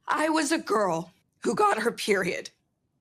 I was a girl who got her period.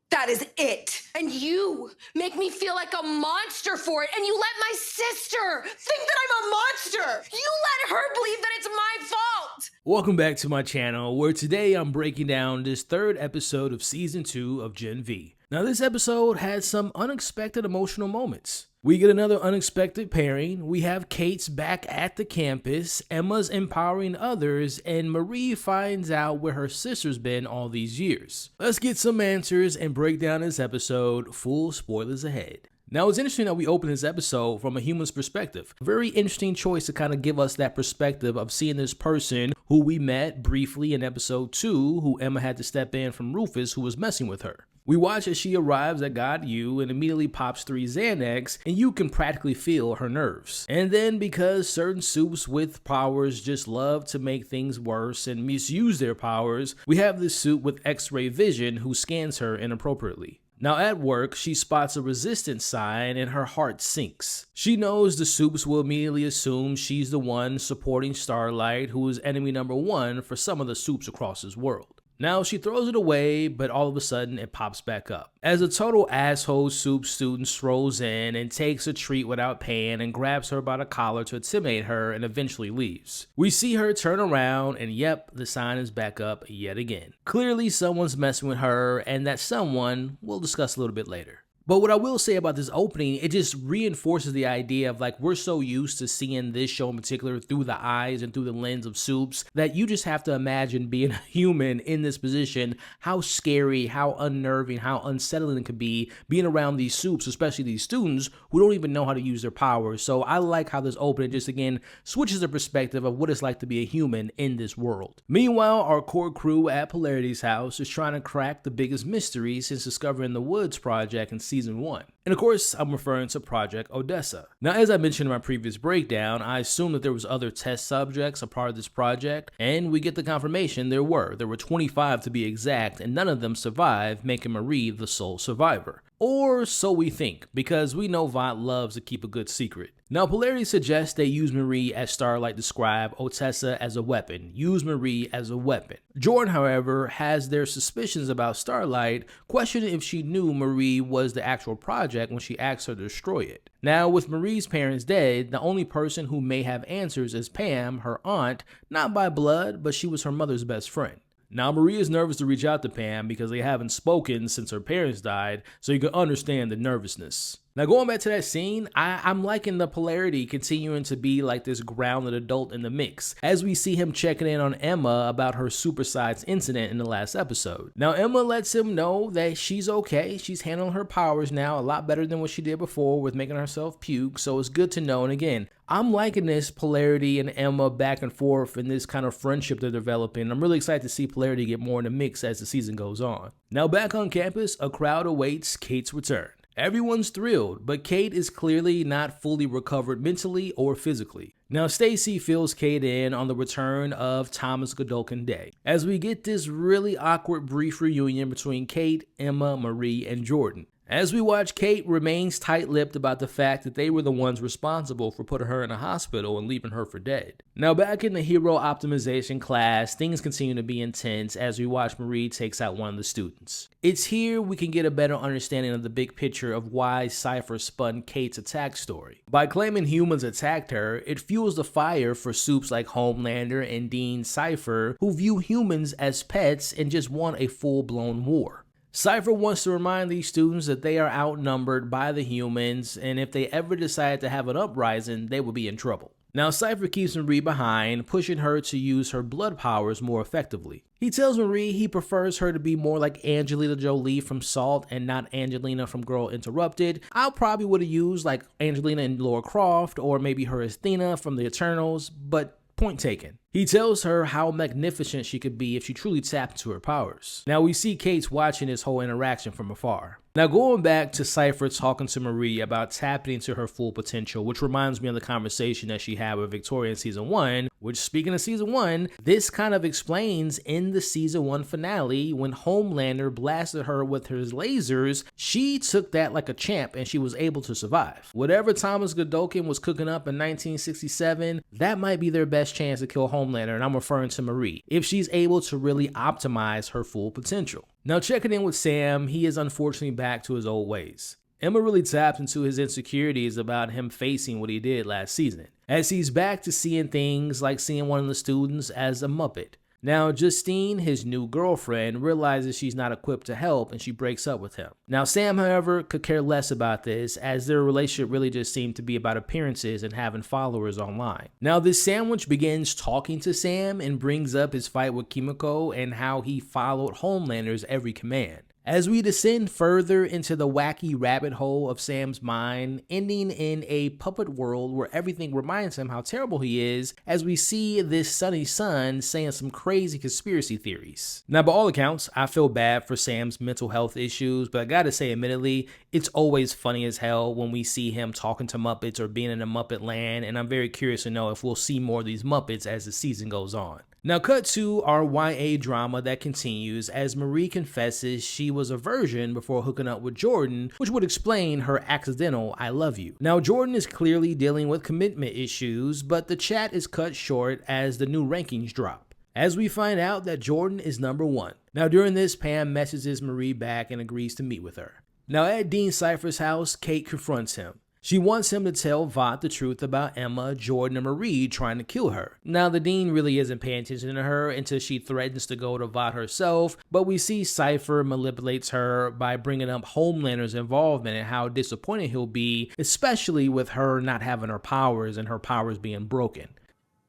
That is it. And you make me feel like a monster for it, and you let my sister think that I'm a monster. You let her believe that it's my fault. Welcome back to my channel, where today I'm breaking down this third episode of Season 2 of Gen V. Now this episode has some unexpected emotional moments. We get another unexpected pairing, we have Cate's back at the campus, Emma's empowering others, and Marie finds out where her sister's been all these years. Let's get some answers and break down this episode, full spoilers ahead. Now, it's interesting that we open this episode from a human's perspective. A very interesting choice to kind of give us that perspective of seeing this person who we met briefly in episode 2, who Emma had to step in from Rufus, who was messing with her. We watch as she arrives at God U and immediately pops 3 Xanax, and you can practically feel her nerves. And then because certain supes with powers just love to make things worse and misuse their powers, we have this supe with X-ray vision who scans her inappropriately. Now at work, she spots a resistance sign and her heart sinks. She knows the supes will immediately assume she's the one supporting Starlight, who is enemy number 1 for some of the supes across this world. Now she throws it away, but all of a sudden it pops back up. As a total asshole supe student strolls in and takes a treat without paying and grabs her by the collar to intimidate her and eventually leaves. We see her turn around and yep, the sign is back up yet again. Clearly someone's messing with her, and that someone we'll discuss a little bit later. But what I will say about this opening, it just reinforces the idea of like we're so used to seeing this show in particular through the eyes and through the lens of supes that you just have to imagine being a human in this position, how scary, how unnerving, how unsettling it could be being around these supes, especially these students who don't even know how to use their powers. So I like how this opening just again switches the perspective of what it's like to be a human in this world. Meanwhile, our core crew at Polarity's house is trying to crack the biggest mystery since discovering the Woods Project and Season 1. And of course, I'm referring to Project Odessa. Now, as I mentioned in my previous breakdown, I assumed that there was other test subjects a part of this project, and we get the confirmation there were. There were 25 to be exact, and none of them survived, making Marie the sole survivor. Or so we think, because we know Vought loves to keep a good secret. Now, Polarity suggests they use Marie as Starlight described, Odessa as a weapon. Use Marie as a weapon. Jordan, however, has their suspicions about Starlight, questioning if she knew Marie was the actual project when she asked her to destroy it. Now, with Marie's parents dead, the only person who may have answers is Pam, her aunt, not by blood, but she was her mother's best friend. Now, Marie is nervous to reach out to Pam because they haven't spoken since her parents died, so you can understand the nervousness. Now, going back to that scene, I'm liking the Polarity continuing to be like this grounded adult in the mix, as we see him checking in on Emma about her supersize incident in the last episode. Now, Emma lets him know that she's okay, she's handling her powers now a lot better than what she did before with making herself puke, so it's good to know. And again, I'm liking this Polarity and Emma back and forth and this kind of friendship they're developing. I'm really excited to see Polarity get more in the mix as the season goes on. Now, back on campus, a crowd awaits Cate's return. Everyone's thrilled, but Cate is clearly not fully recovered mentally or physically. Now, Stacy fills Cate in on the return of Thomas Godolkin Day, as we get this really awkward brief reunion between Cate, Emma, Marie, and Jordan. As we watch, Cate remains tight-lipped about the fact that they were the ones responsible for putting her in a hospital and leaving her for dead. Now, back in the hero optimization class, things continue to be intense as we watch Marie takes out one of the students. It's here we can get a better understanding of the big picture of why Cipher spun Cate's attack story. By claiming humans attacked her, it fuels the fire for supes like Homelander and Dean Cipher, who view humans as pets and just want a full-blown war. Cipher wants to remind these students that they are outnumbered by the humans, and if they ever decide to have an uprising, they will be in trouble. Now, Cipher keeps Marie behind, pushing her to use her blood powers more effectively. He tells Marie he prefers her to be more like Angelina Jolie from Salt and not Angelina from Girl Interrupted. I probably would have used like Angelina and Lara Croft, or maybe her as Athena from the Eternals, but point taken. He tells her how magnificent she could be if she truly tapped into her powers. Now we see Cate's watching this whole interaction from afar. Now going back to Cipher talking to Marie about tapping into her full potential, which reminds me of the conversation that she had with Victoria in season 1, which speaking of season 1, this kind of explains in the season 1 finale when Homelander blasted her with his lasers, she took that like a champ and she was able to survive. Whatever Thomas Godolkin was cooking up in 1967, that might be their best chance to kill Homelander, and I'm referring to Marie, if she's able to really optimize her full potential. Now checking in with Sam, he is unfortunately back to his old ways. Emma really tapped into his insecurities about him facing what he did last season, as he's back to seeing things like seeing one of the students as a Muppet. Now Justine, his new girlfriend, realizes she's not equipped to help and she breaks up with him. Now Sam, however, could care less about this, as their relationship really just seemed to be about appearances and having followers online. Now this sandwich begins talking to Sam and brings up his fight with Kimiko and how he followed Homelander's every command. As we descend further into the wacky rabbit hole of Sam's mind, ending in a puppet world where everything reminds him how terrible he is, as we see this sunny sun saying some crazy conspiracy theories. Now, by all accounts, I feel bad for Sam's mental health issues, but I gotta say, admittedly, it's always funny as hell when we see him talking to Muppets or being in a Muppet land, and I'm very curious to know if we'll see more of these Muppets as the season goes on. Now cut to our YA drama that continues as Marie confesses she was a virgin before hooking up with Jordan, which would explain her accidental I love you. Now Jordan is clearly dealing with commitment issues, but the chat is cut short as the new rankings drop, as we find out that Jordan is number 1. Now during this, Pam messages Marie back and agrees to meet with her. Now at Dean Cipher's house, Cate confronts him. She wants him to tell Vought the truth about Emma, Jordan, and Marie trying to kill her. Now, the Dean really isn't paying attention to her until she threatens to go to Vought herself, but we see Cipher manipulates her by bringing up Homelander's involvement and how disappointed he'll be, especially with her not having her powers and her powers being broken.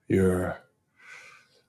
You're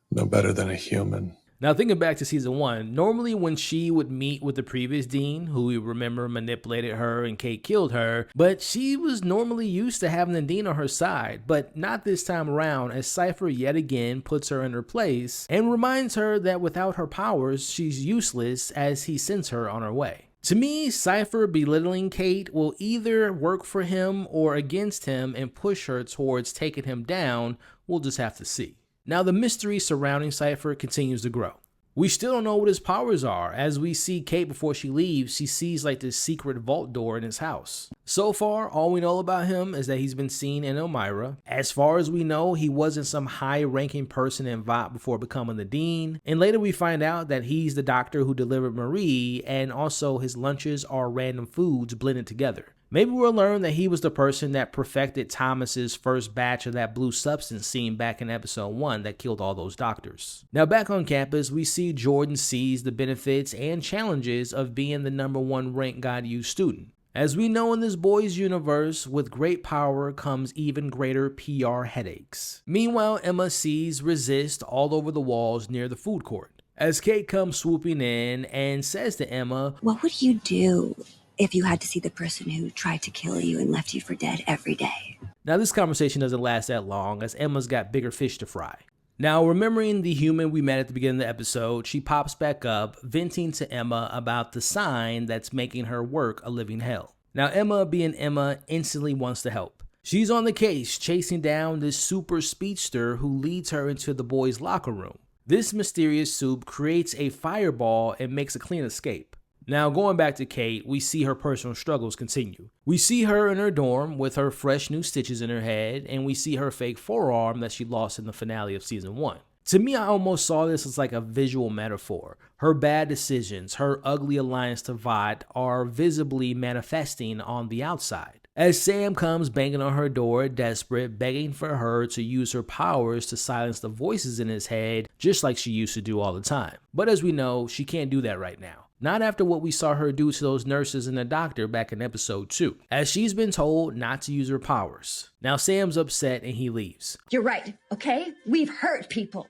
no better than a human. Now thinking back to season 1, normally when she would meet with the previous Dean, who we remember manipulated her and Cate killed her, but she was normally used to having the Dean on her side, but not this time around, as Cipher yet again puts her in her place and reminds her that without her powers, she's useless as he sends her on her way. To me, Cipher belittling Cate will either work for him or against him and push her towards taking him down. We'll just have to see. Now the mystery surrounding Cipher continues to grow. We still don't know what his powers are, as we see Cate before she leaves, she sees like this secret vault door in his house. So far, all we know about him is that he's been seen in Elmira. As far as we know, he wasn't some high-ranking person in Vought before becoming the Dean, and later we find out that he's the doctor who delivered Marie, and also his lunches are random foods blended together. Maybe we'll learn that he was the person that perfected Thomas's first batch of that blue substance seen back in episode 1 that killed all those doctors. Now back on campus, we see Jordan sees the benefits and challenges of being the #1 ranked God U student. As we know in this boys universe, with great power comes even greater PR headaches. Meanwhile, Emma sees resist all over the walls near the food court, as Cate comes swooping in and says to Emma, "What would you do if you had to see the person who tried to kill you and left you for dead every day?" Now this conversation doesn't last that long, as Emma's got bigger fish to fry. Now remembering the human we met at the beginning of the episode, she pops back up, venting to Emma about the sign that's making her work a living hell. Now Emma, being Emma, instantly wants to help. She's on the case, chasing down this super speedster who leads her into the boys' locker room. This mysterious soup creates a fireball and makes a clean escape. Now going back to Cate, we see her personal struggles continue. We see her in her dorm with her fresh new stitches in her head, and we see her fake forearm that she lost in the finale of season 1. To me, I almost saw this as like a visual metaphor. Her bad decisions, her ugly alliance to Vought are visibly manifesting on the outside. As Sam comes banging on her door, desperate, begging for her to use her powers to silence the voices in his head, just like she used to do all the time. But as we know, she can't do that right now. Not after what we saw her do to those nurses and the doctor back in episode 2, as she's been told not to use her powers. Now Sam's upset and he leaves. "You're right, okay? We've hurt people.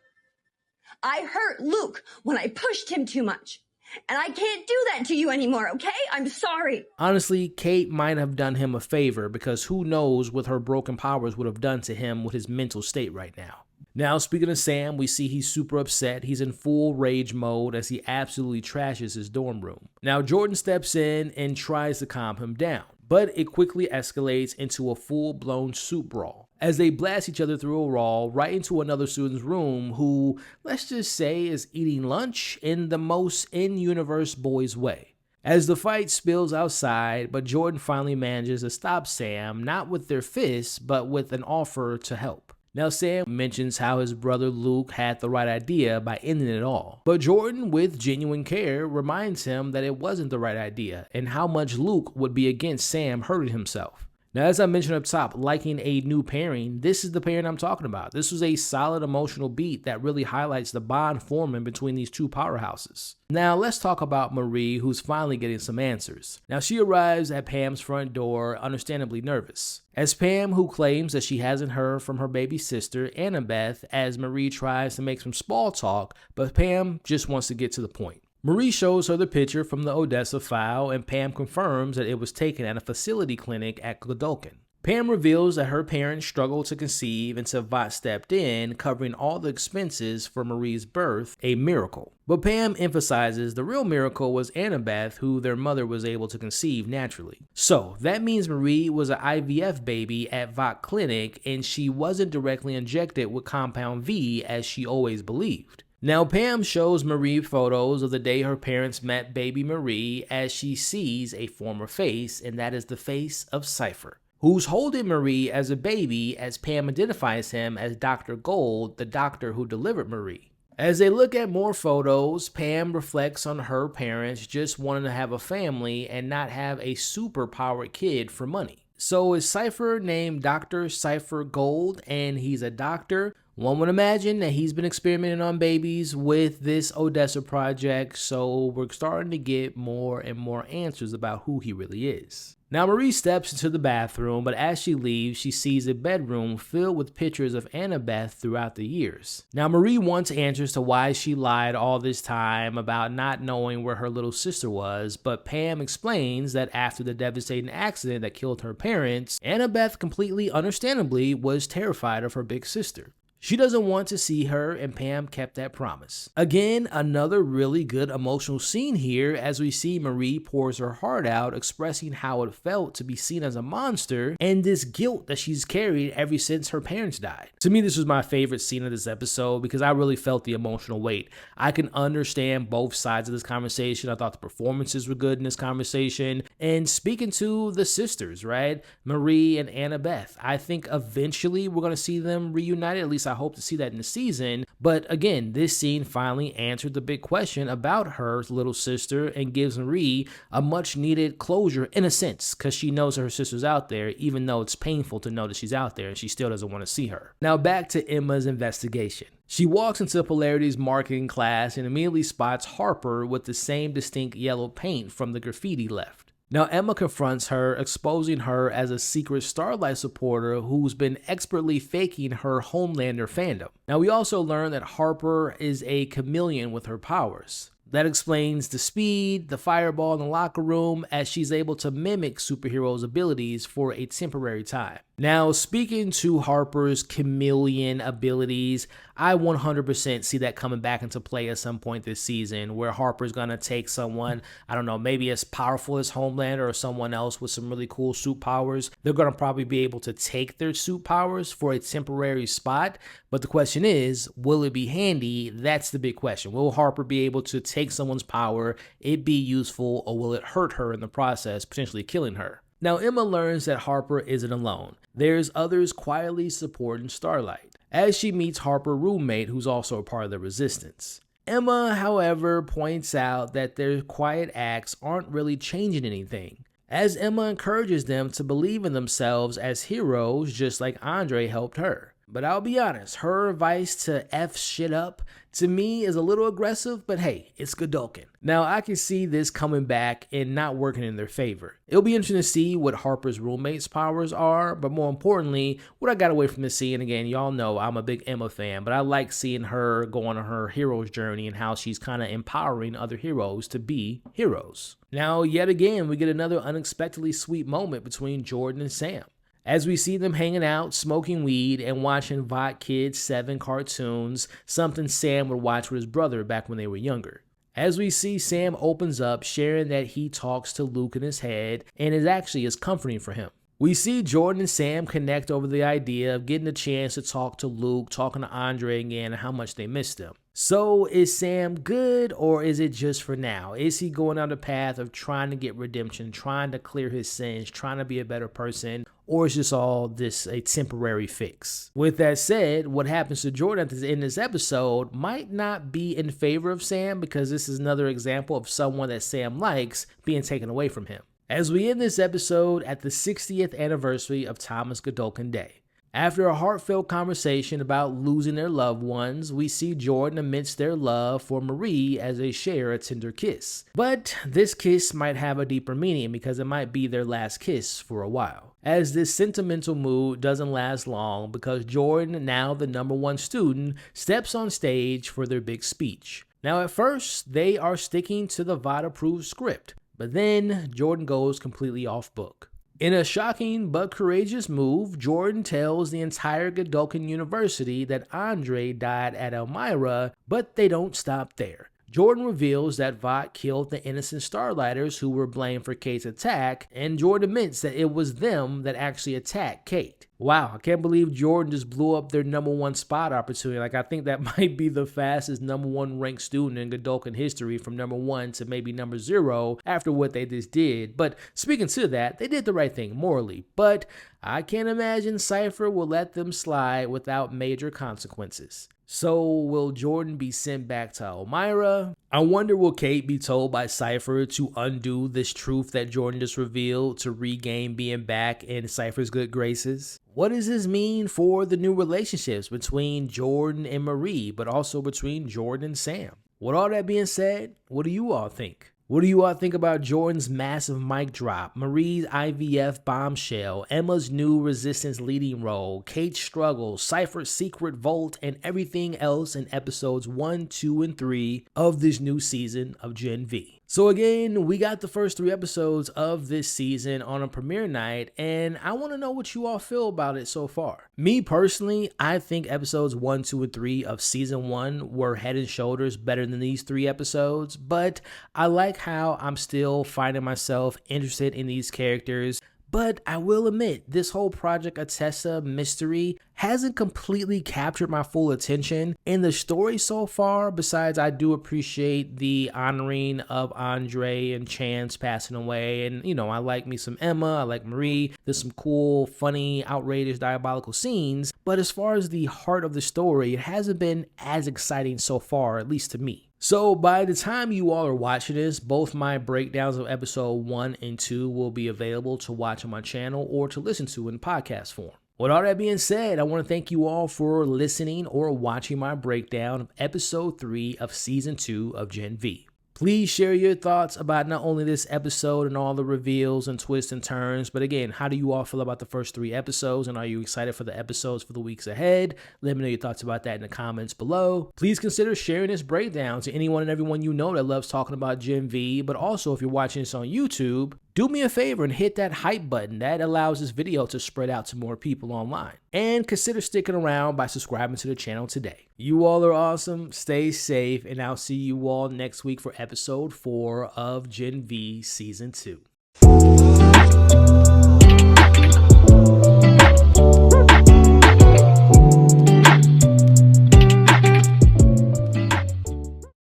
I hurt Luke when I pushed him too much. And I can't do that to you anymore, okay? I'm sorry." Honestly, Cate might have done him a favor, because who knows what her broken powers would have done to him with his mental state right now. Now, speaking of Sam, we see he's super upset. He's in full rage mode as he absolutely trashes his dorm room. Now, Jordan steps in and tries to calm him down, but it quickly escalates into a full-blown soup brawl as they blast each other through a wall right into another student's room who, let's just say, is eating lunch in the most in-universe boys way. As the fight spills outside, but Jordan finally manages to stop Sam, not with their fists, but with an offer to help. Now, Sam mentions how his brother Luke had the right idea by ending it all. But Jordan, with genuine care, reminds him that it wasn't the right idea and how much Luke would be against Sam hurting himself. Now, as I mentioned up top, liking a new pairing, this is the pairing I'm talking about. This was a solid emotional beat that really highlights the bond forming between these two powerhouses. Now, let's talk about Marie, who's finally getting some answers. Now, she arrives at Pam's front door, understandably nervous. As Pam, who claims that she hasn't heard from her baby sister, Annabeth, as Marie tries to make some small talk, but Pam just wants to get to the point. Marie shows her the picture from the Odessa file, and Pam confirms that it was taken at a facility clinic at Gdulkan. Pam reveals that her parents struggled to conceive until Vought stepped in, covering all the expenses for Marie's birth, a miracle. But Pam emphasizes the real miracle was Annabeth, who their mother was able to conceive naturally. So that means Marie was an IVF baby at Vought Clinic, and she wasn't directly injected with Compound V as she always believed. Now, Pam shows Marie photos of the day her parents met baby Marie as she sees a former face, and that is the face of Cipher, who's holding Marie as a baby as Pam identifies him as Dr. Gold, the doctor who delivered Marie. As they look at more photos, Pam reflects on her parents just wanting to have a family and not have a super-powered kid for money. So is Cipher named Dr. Cipher Gold and he's a doctor? One would imagine that he's been experimenting on babies with this Odessa project, so we're starting to get more and more answers about who he really is. Now, Marie steps into the bathroom, but as she leaves, she sees a bedroom filled with pictures of Annabeth throughout the years. Now, Marie wants answers to why she lied all this time about not knowing where her little sister was, but Pam explains that after the devastating accident that killed her parents, Annabeth completely understandably was terrified of her big sister. She doesn't want to see her, and Pam kept that promise. Again, another really good emotional scene here as we see Marie pours her heart out, expressing how it felt to be seen as a monster and this guilt that she's carried ever since her parents died. To me, this was my favorite scene of this episode because I really felt the emotional weight. I can understand both sides of this conversation. I thought the performances were good in this conversation. And speaking to the sisters, right? Marie and Annabeth, I think eventually we're going to see them reunited. At least I hope to see that in the season. But again, this scene finally answered the big question about her little sister and gives Marie a much needed closure in a sense, because she knows her sister's out there, even though it's painful to know that she's out there and she still doesn't want to see her. Now back to Emma's investigation. She walks into Polarity's marketing class and immediately spots Harper with the same distinct yellow paint from the graffiti left. Now, Emma confronts her, exposing her as a secret Starlight supporter who's been expertly faking her Homelander fandom. Now, we also learn that Harper is a chameleon with her powers. That explains the speed, the fireball in the locker room, as she's able to mimic superheroes' abilities for a temporary time. Now, speaking to Harper's chameleon abilities, I 100% see that coming back into play at some point this season, where Harper's gonna take someone, I don't know, maybe as powerful as Homelander or someone else with some really cool suit powers. They're gonna probably be able to take their suit powers for a temporary spot, but the question is, will it be handy? That's the big question. Will Harper be able to take someone's power, it be useful, or will it hurt her in the process, potentially killing her? Now, Emma learns that Harper isn't alone. There's others quietly supporting Starlight, as she meets Harper's roommate, who's also a part of the Resistance. Emma, however, points out that their quiet acts aren't really changing anything, as Emma encourages them to believe in themselves as heroes, just like Andre helped her. But I'll be honest, her advice to F shit up, to me, is a little aggressive, but hey, it's Gdulkan. Now, I can see this coming back and not working in their favor. It'll be interesting to see what Harper's roommate's powers are, but more importantly, what I got away from this scene, again, y'all know I'm a big Emma fan, but I like seeing her go on her hero's journey and how she's kind of empowering other heroes to be heroes. Now, yet again, we get another unexpectedly sweet moment between Jordan and Sam, as we see them hanging out, smoking weed, and watching Vought Kids 7 cartoons, something Sam would watch with his brother back when they were younger. As we see, Sam opens up, sharing that he talks to Luke in his head, and it actually is comforting for him. We see Jordan and Sam connect over the idea of getting a chance to talk to Luke, talking to Andre again, and how much they missed him. So is Sam good, or is it just for now? Is he going down the path of trying to get redemption, trying to clear his sins, trying to be a better person, or is just all this a temporary fix? With that said, what happens to Jordan in this episode might not be in favor of Sam, because this is another example of someone that Sam likes being taken away from him. As we end this episode at the 60th anniversary of Thomas Godolkin Day. After a heartfelt conversation about losing their loved ones, we see Jordan amidst their love for Marie as they share a tender kiss. But this kiss might have a deeper meaning, because it might be their last kiss for a while. As this sentimental mood doesn't last long, because Jordan, now the #1 student, steps on stage for their big speech. Now at first, they are sticking to the Vought-approved script, but then Jordan goes completely off book. In a shocking but courageous move, Jordan tells the entire Gdulkan University that Andre died at Elmira, but they don't stop there. Jordan reveals that Vought killed the innocent Starlighters who were blamed for Cate's attack, and Jordan admits that it was them that actually attacked Cate. Wow, I can't believe Jordan just blew up their #1 spot opportunity. Like, I think that might be the fastest #1 ranked student in Gdulkan history, from #1 to maybe #0 after what they just did. But speaking to that, they did the right thing morally. But I can't imagine Cipher will let them slide without major consequences. So will Jordan be sent back to Elmira? I wonder, will Cate be told by Cipher to undo this truth that Jordan just revealed to regain being back in Cipher's good graces? What does this mean for the new relationships between Jordan and Marie, but also between Jordan and Sam? With all that being said, what do you all think? What do you all think about Jordan's massive mic drop, Marie's IVF bombshell, Emma's new Resistance leading role, Cate's struggle, Cipher's secret vault, and everything else in episodes 1, 2, and 3 of this new season of Gen V? So again, we got the first 3 episodes of this season on a premiere night, and I want to know what you all feel about it so far. Me personally, I think episodes 1, 2, and 3 of season 1 were head and shoulders better than these 3 episodes, but I like how I'm still finding myself interested in these characters. But I will admit, this whole Project Odessa mystery hasn't completely captured my full attention. In the story so far, besides I do appreciate the honoring of Andre and Chance passing away, and you know, I like me some Emma, I like Marie, there's some cool, funny, outrageous, diabolical scenes, but as far as the heart of the story, it hasn't been as exciting so far, at least to me. So by the time you all are watching this, both my breakdowns of episode 1 and 2 will be available to watch on my channel or to listen to in podcast form. With all that being said, I want to thank you all for listening or watching my breakdown of episode 3 of season 2 of Gen V. Please share your thoughts about not only this episode and all the reveals and twists and turns, but again, how do you all feel about the first 3 episodes, and are you excited for the episodes for the weeks ahead? Let me know your thoughts about that in the comments below. Please consider sharing this breakdown to anyone and everyone you know that loves talking about Gen V, but also if you're watching this on YouTube, do me a favor and hit that hype button. That allows this video to spread out to more people online. And consider sticking around by subscribing to the channel today. You all are awesome, stay safe, and I'll see you all next week for episode 4 of Gen V Season 2.